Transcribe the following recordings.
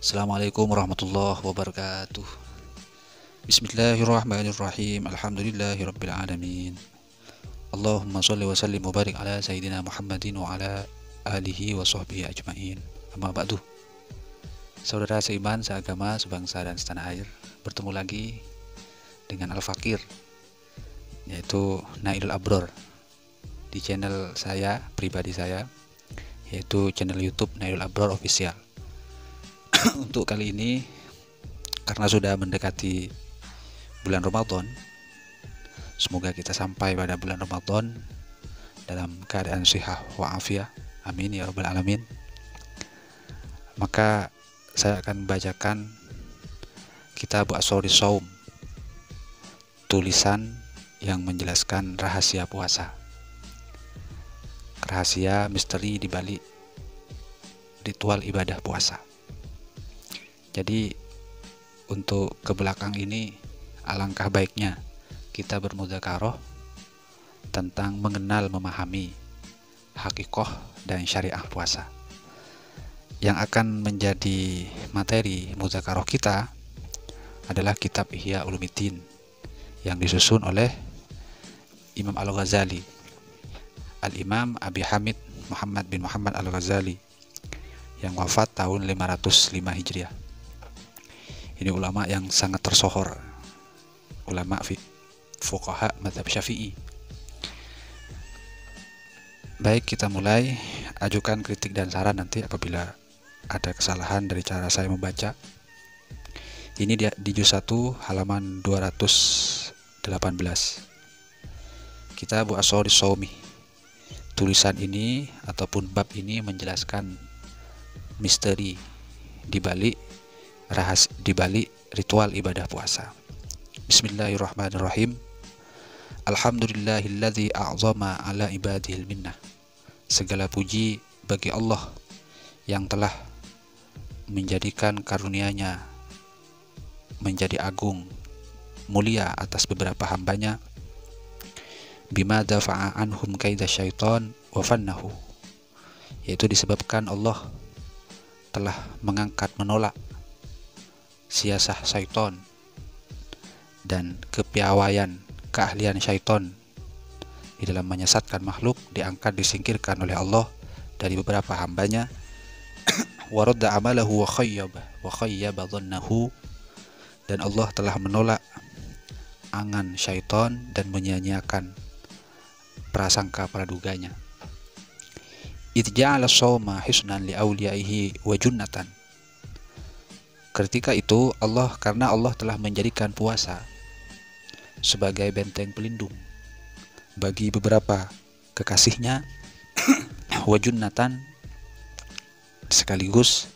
Assalamualaikum warahmatullahi wabarakatuh. Bismillahirrahmanirrahim. Alhamdulillahirabbil alamin. Allahumma shalli wa sallim wa barik ala sayyidina Muhammadin wa ala alihi wa sahbihi ajmain. Amma ba'du. Saudara seiman, seagama, sebangsa dan setanah air, bertemu lagi dengan Al-Fakir, yaitu Nailul Abror, di channel saya, pribadi saya, yaitu channel YouTube Nailul Abror Official. Untuk kali ini, karena sudah mendekati bulan Ramadan, semoga kita sampai pada bulan Ramadan dalam keadaan sihah wa afiyah, amin ya rabbal alamin. Maka saya akan membacakan kitab Asrorus Shaum, tulisan yang menjelaskan rahasia puasa, rahasia misteri di balik ritual ibadah puasa. Jadi untuk ke belakang ini, alangkah baiknya kita bermudzakarah tentang mengenal, memahami hakikoh dan syariah puasa. Yang akan menjadi materi mudzakarah kita adalah kitab Ihya Ulumuddin yang disusun oleh Imam Al-Ghazali, Al-Imam Abi Hamid Muhammad bin Muhammad Al-Ghazali, yang wafat tahun 505 Hijriah. Ini ulama yang sangat tersohor, ulama fuqaha mazhab Syafi'i. Baik, kita mulai. Ajukan kritik dan saran nanti apabila ada kesalahan dari cara saya membaca. Ini di juz 1 halaman 218. Kitab Asrorus Shaum. Tulisan ini ataupun bab ini menjelaskan misteri di balik ritual ibadah puasa. Bismillahirrahmanirrahim. Alhamdulillahilladzi a'zama ala ibadihil minnah. Segala puji bagi Allah yang telah menjadikan karunia-Nya menjadi agung, mulia atas beberapa hambanya. Bima dafa'a anhum kaida syaitan wa fannahu. Yaitu disebabkan Allah telah mengangkat, menolak siasah syaitan dan kepiawaian, keahlian syaitan di dalam menyesatkan makhluk diangkat, disingkirkan oleh Allah dari beberapa hambanya. Waradda amalahu wa khayyaba dhannahu. Dan Allah telah menolak angan syaitan dan menyia-nyiakan prasangka praduganya. Idz ja'ala shauma hisnan li awliyaihi wa junnatan. Ketika itu karena Allah telah menjadikan puasa sebagai benteng pelindung bagi beberapa kekasihnya, wa junnatan, sekaligus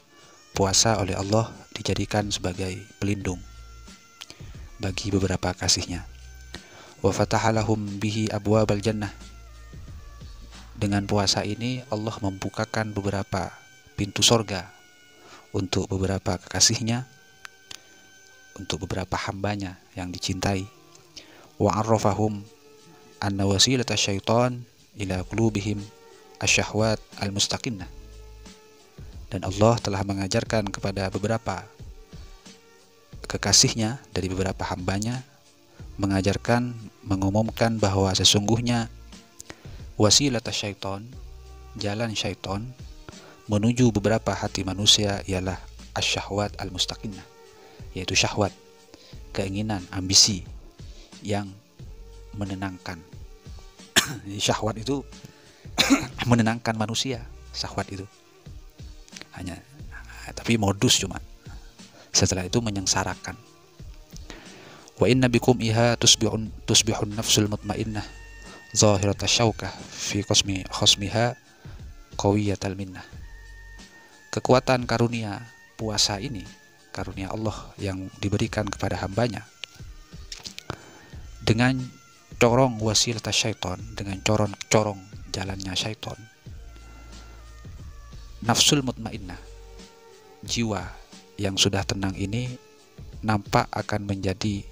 puasa oleh Allah dijadikan sebagai pelindung bagi beberapa kasihnya. Wa fataha lahum bihi abwabal jannah. Dengan puasa ini Allah membukakan beberapa pintu sorga untuk beberapa kekasihnya, untuk beberapa hambanya yang dicintai. Wa arrafahum anna wasilata syaitan ila qulubihim asyahwat al-mustaqinnah. Dan Allah telah mengajarkan kepada beberapa kekasihnya dari beberapa hambanya, mengumumkan bahwa sesungguhnya wasilata syaitan, jalan syaitan menuju beberapa hati manusia ialah asyahwat al-mustaqinnah, yaitu syahwat, keinginan, ambisi yang menenangkan. Syahwat itu menenangkan manusia, syahwat itu hanya, tapi modus cuma. Setelah itu menyengsarakan. Wa inna bikum iha tusbihun nafsul mutmainnah zahirata syaukah fi khosmiha qawiyatal minnah. Kekuatan karunia puasa ini, karunia Allah yang diberikan kepada hambanya, dengan corong wasilat syaitan, dengan corong jalannya syaitan, nafsul mutmainnah, jiwa yang sudah tenang ini nampak akan menjadi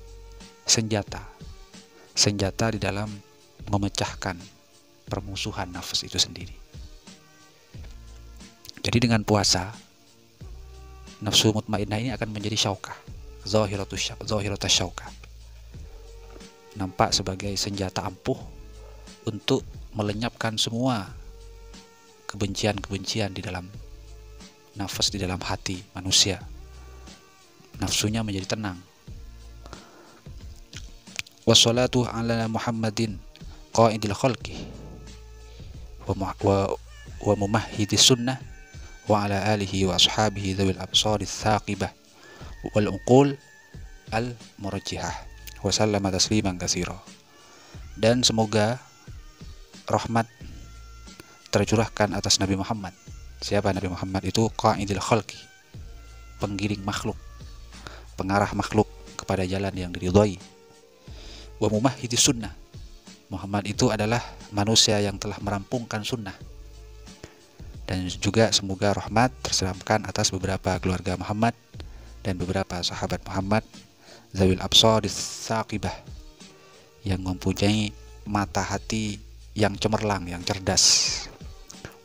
senjata di dalam memecahkan permusuhan nafsu itu sendiri. Jadi dengan puasa nafsu mutmainnah ini akan menjadi syaukah, zahiratus syaukah, nampak sebagai senjata ampuh untuk melenyapkan semua kebencian-kebencian di dalam nafas, di dalam hati manusia. Nafsunya menjadi tenang. Wassalatu ala Muhammadin qaidil khalqi wa mumahhidis sunnah wa ala alihi wa ashabihi dzawil absarits tsaqibah wal uqul al murajjihah wa sallama tasliman katsira. Dan semoga rahmat tercurahkan atas Nabi Muhammad. Siapa Nabi Muhammad? Itu qaidil khalqi, penggiring makhluk, pengarah makhluk kepada jalan yang diridhai. Wa mumahhidis sunnah, Muhammad itu adalah manusia yang telah merampungkan sunnah. Dan juga semoga rahmat terseramkan atas beberapa keluarga Muhammad dan beberapa sahabat Muhammad, zawil absarits tsaqibah, yang mempunyai mata hati yang cemerlang, yang cerdas,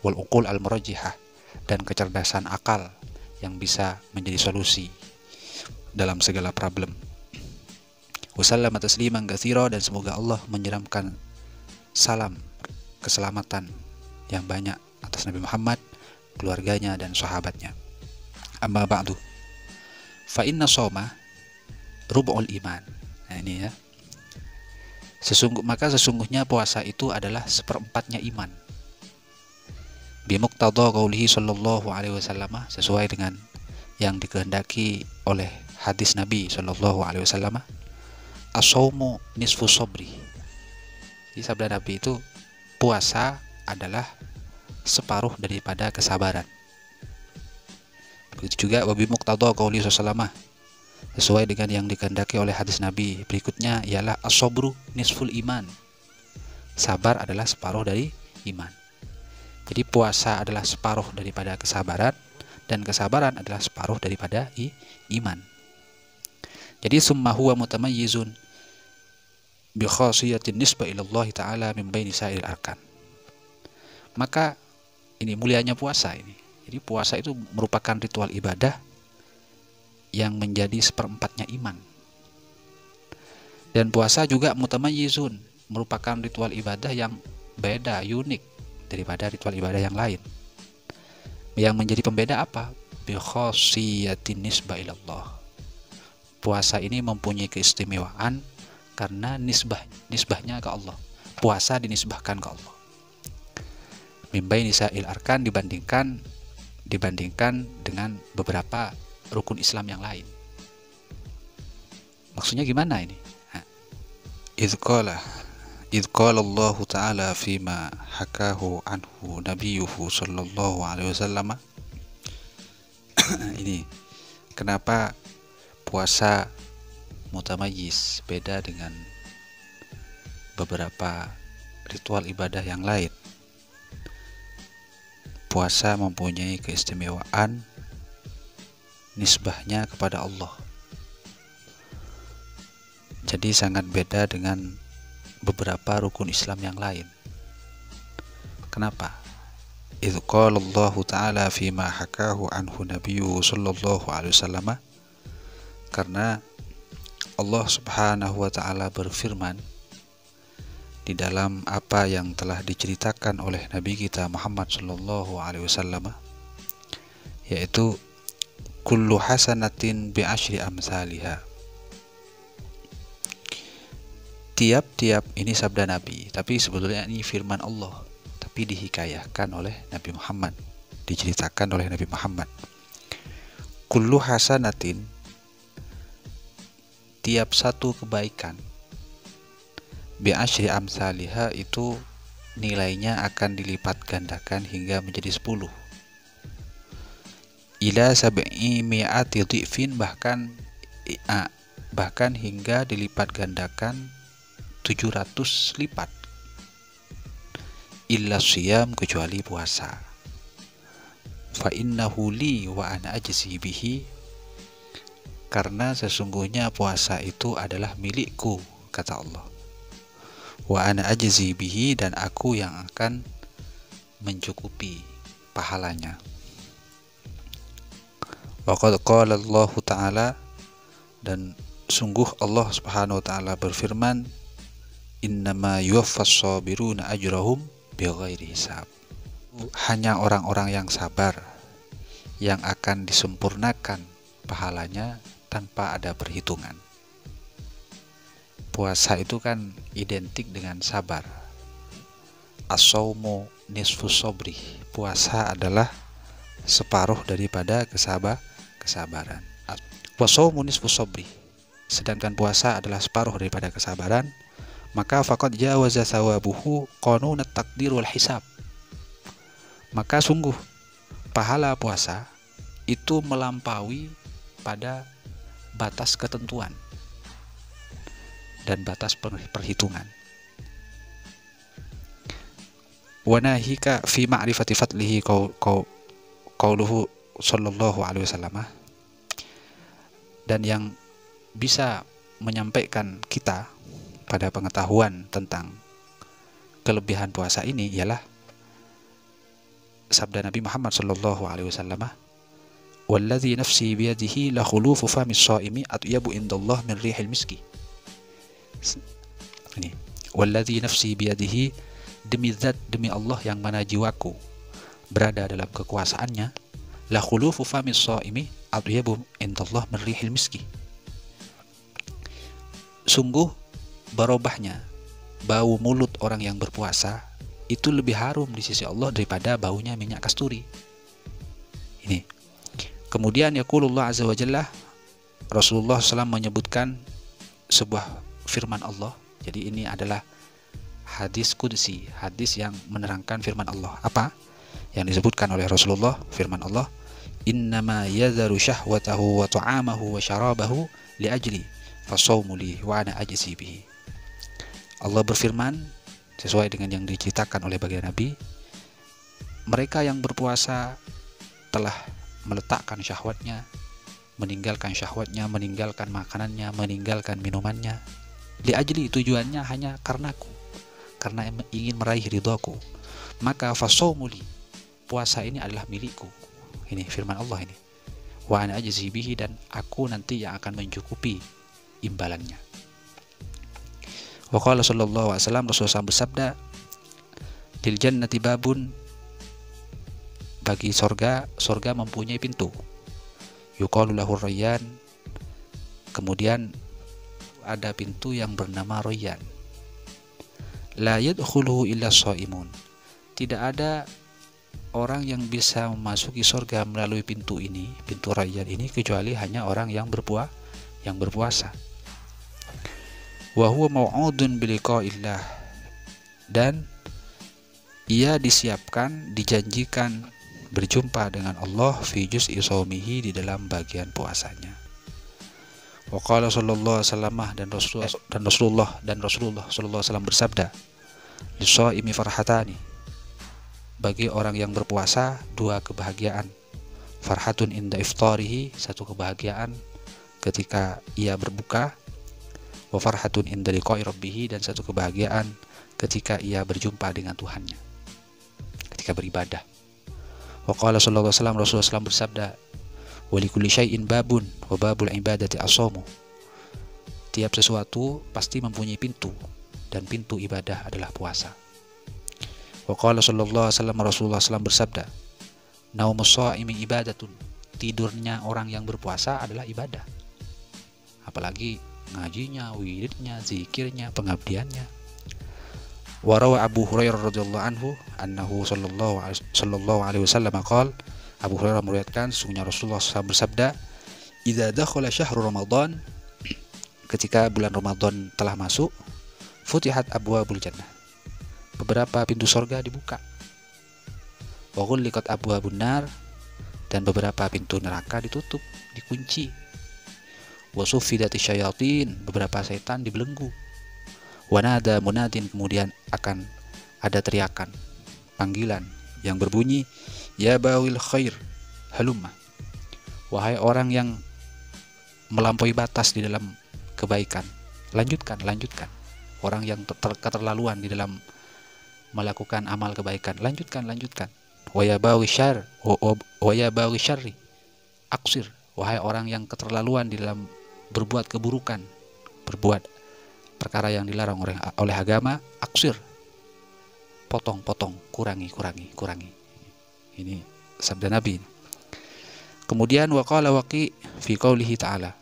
wal uqul al murajjihah, dan kecerdasan akal yang bisa menjadi solusi dalam segala problem. Wasallama tasliman katsira, dan semoga Allah menyiramkan salam keselamatan yang banyak atas Nabi Muhammad, keluarganya dan sahabatnya. Amma ba'du, fa inna shoma rub'ul iman. Nah ini ya. Maka sesungguhnya puasa itu adalah seperempatnya iman. Bimuqtada qaulihi sallallahu alaihi wasallam, sesuai dengan yang dikehendaki oleh hadis Nabi sallallahu alaihi wasallam, as-shaumu nisfu sabri. Di sabda Nabi itu, puasa adalah separuh daripada kesabaran. Begitu juga wabi muqtada qauli sallallahu, sesuai dengan yang dikehendaki oleh hadis Nabi berikutnya, ialah as-sabru nisful iman. Sabar adalah separuh dari iman. Jadi puasa adalah separuh daripada kesabaran, dan kesabaran adalah separuh daripada iman. Jadi summa huwa mutamayyizun bi khasiyatin nisbah ila Allah taala min baini sa'il arkan. Maka ini mulianya puasa ini. Jadi puasa itu merupakan ritual ibadah yang menjadi seperempatnya iman. Dan puasa juga mutamayyizun, merupakan ritual ibadah yang beda, unik daripada ritual ibadah yang lain. Yang menjadi pembeda apa? Bi khasiyatin nisbah ila Allah. Puasa ini mempunyai keistimewaan karena nisbahnya ke Allah. Puasa dinisbahkan ke Allah. Mimbai nisa'il arkan, dibandingkan dengan beberapa rukun Islam yang lain. Maksudnya gimana ini? Idz qala Allah Ta'ala fima hakahu anhu nabiyuhu sallallahu alaihi wasallam. Ini kenapa puasa mutamayyiz, beda dengan beberapa ritual ibadah yang lain. Puasa mempunyai keistimewaan nisbahnya kepada Allah. Jadi sangat beda dengan beberapa rukun Islam yang lain. Kenapa? Idz qala Allah Ta'ala fima hakahu anhu nabiyyu sallallahu alaihi wasallam, karena Allah Subhanahu wa ta'ala berfirman di dalam apa yang telah diceritakan oleh Nabi kita Muhammad sallallahu alaihi wasallam, yaitu kullu hasanatin bi asyri amsalha. Tiap-tiap, ini sabda Nabi, tapi sebetulnya ini firman Allah, tapi dihikayahkan oleh Nabi Muhammad, diceritakan oleh Nabi Muhammad. Kullu hasanatin, tiap satu kebaikan, bi asyri amsalha, itu nilainya akan dilipat gandakan hingga menjadi 10. Ila sab'i mi'ati dhifin, bahkan hingga dilipat gandakan 700 lipat. Illa siyam, kecuali puasa. Fa innahu li wa ana ajzi bihi, karena sesungguhnya puasa itu adalah milikku, kata Allah. Wa ana ajzi bihi, dan aku yang akan mencukupi pahalanya. Wa qad qala Allah Ta'ala, dan sungguh Allah Subhanahu wa taala berfirman, innama yuwaffas sabiruna ajrahum bighairi hisab. Hanya orang-orang yang sabar yang akan disempurnakan pahalanya tanpa ada perhitungan. Puasa itu kan identik dengan sabar. As-saumu nisfus sabri. Puasa adalah separuh daripada kesabaran. Wasaumu nisfus sabri. Sedangkan puasa adalah separuh daripada kesabaran. Maka faqad jawaza thawabuhu qanunat taqdir wal hisab. Maka sungguh pahala puasa itu melampaui pada batas ketentuan dan batas perhitungan. Wa nahika fi ma'rifati fadlihi qauluhu sallallahu alaihi wasallam. Dan yang bisa menyampaikan kita pada pengetahuan tentang kelebihan puasa ini ialah sabda Nabi Muhammad sallallahu alaihi wasallam, "Wallazi nafsi biyadihi la khulufu famis shaimi atyabu indallah min rihil miski." Ini, "Wallazi nafsi biyadihi," demi zat, demi Allah yang mana jiwaku berada dalam kekuasaannya, la khulufu famis shaimi atyabu indallah min rihil miski. Sungguh berubahnya bau mulut orang yang berpuasa itu lebih harum di sisi Allah daripada baunya minyak kasturi. Ini. Kemudian yaqulullah azza wa jalla, Rasulullah SAW menyebutkan sebuah firman Allah. Jadi ini adalah hadis qudsi, hadis yang menerangkan firman Allah. Apa yang disebutkan oleh Rasulullah? Firman Allah, innama yadharu syahwatahu wa ta'amahu wa syarabahu li ajli fasawmu li wa ana ajzi bihi. Allah berfirman sesuai dengan yang diceritakan oleh baginda Nabi, mereka yang berpuasa telah meletakkan syahwatnya, meninggalkan syahwatnya, meninggalkan makanannya, meninggalkan minumannya, li ajli, tujuannya hanya karenaku, karena ingin meraih ridhaku. Maka fasawmu li, puasa ini adalah milikku. Ini firman Allah ini. Wa ana ajzi bihi, dan aku nanti yang akan mencukupi imbalannya. Wa qala sallallahu alaihi wasallam, Rasulullah SAW bersabda, lil jannati babun, bagi surga mempunyai pintu, yuqalu lahu rayyan, kemudian ada pintu yang bernama Rayyan, la yadkhuluhu illa shaimun, tidak ada orang yang bisa memasuki surga melalui pintu ini, pintu Rayyan ini, kecuali hanya orang yang berpuasa. Wa huwa mau'udun biliqa'illah, dan ia disiapkan, dijanjikan berjumpa dengan Allah fi juz'i shaumihi, di dalam bagian puasanya. Wa qala sallallahu alaihi wasallam, dan Rasulullah sallallahu alaihi wasallam bersabda, lis-shaimi farhatani, bagi orang yang berpuasa dua kebahagiaan. Farhatun inda iftarihi, satu kebahagiaan ketika ia berbuka. Wa farhatun inda liqa'i rabbih, dan satu kebahagiaan ketika ia berjumpa dengan Tuhannya, ketika beribadah. Wa qala sallallahu alaihi wasallam, Rasulullah SAW bersabda, wa likulli syai'in babun wa babul ibadati as-shaumu, tiap sesuatu pasti mempunyai pintu, dan pintu ibadah adalah puasa. Wa qala sallallahu alaihi wasallam, Rasulullah SAW bersabda, naumus shaimi ibadatun, tidurnya orang yang berpuasa adalah ibadah. Apalagi ngajinya, wiridnya, zikirnya, pengabdiannya. Wa rawa Abu Hurairah radhiyallahu anhu annahu sallallahu alaihi wasallam qala, Abu Hurairah meriwayatkan sesungguhnya Rasulullah SAW bersabda, idza dakhala syahrul ramadan, ketika bulan Ramadan telah masuk, futihat abwabul jannah, beberapa pintu surga dibuka. Wa ghulliqat abwabun nar, dan beberapa pintu neraka ditutup, dikunci. Wa suffidati syayatin, beberapa setan dibelenggu. Wa nada munadin, kemudian akan ada teriakan, panggilan yang berbunyi, ya bawil khair halumma, wahai orang yang melampaui batas di dalam kebaikan, lanjutkan. Orang yang keterlaluan di dalam melakukan amal kebaikan, lanjutkan. Wa ya bawi syarri, aksir, wahai orang yang keterlaluan di dalam berbuat keburukan, berbuat perkara yang dilarang oleh agama, aksir, potong, kurangi. Ini sabda Nabi. Kemudian waqala Waqi fi qaulihi ta'ala,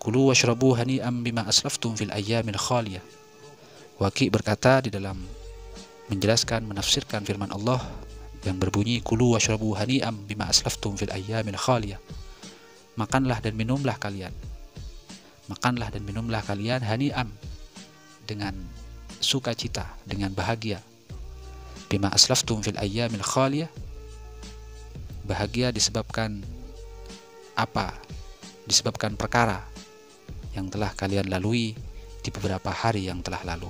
kulu washrabu hani'an bima aslaftum fil ayyamil khaliyah. Waqi berkata di dalam menjelaskan, menafsirkan firman Allah yang berbunyi, kulu washrabu hani'an bima aslaftum fil ayyamil khaliyah. Makanlah dan minumlah kalian hani'am, dengan sukacita, dengan bahagia. Bima aslaftum fil ayyamil khaliyah, bahagia disebabkan apa? Disebabkan perkara yang telah kalian lalui di beberapa hari yang telah lalu.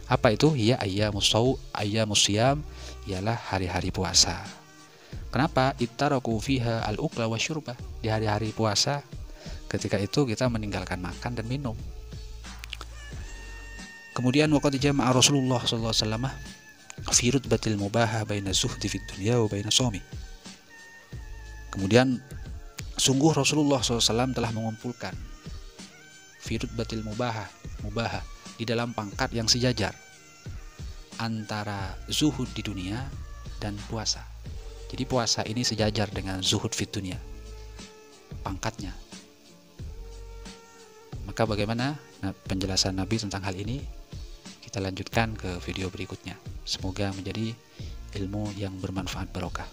Apa itu? Ya ayyamus siyam, ialah hari-hari puasa. Kenapa? Ittaraku fiha al-ukla wasyurba. Di hari-hari puasa, ketika itu kita meninggalkan makan dan minum. Kemudian waqad jama'a Rasulullah sallallahu alaihi wasallam fi rutbatil mubahah baina zuhdi fid dunya wa baina shaumi. Kemudian sungguh Rasulullah SAW telah mengumpulkan fi rutbatil mubahah di dalam pangkat yang sejajar antara zuhud di dunia dan puasa. Jadi puasa ini sejajar dengan zuhud fid dunya pangkatnya. Maka bagaimana penjelasan Nabi tentang hal ini? Kita lanjutkan ke video berikutnya. Semoga menjadi ilmu yang bermanfaat barokah.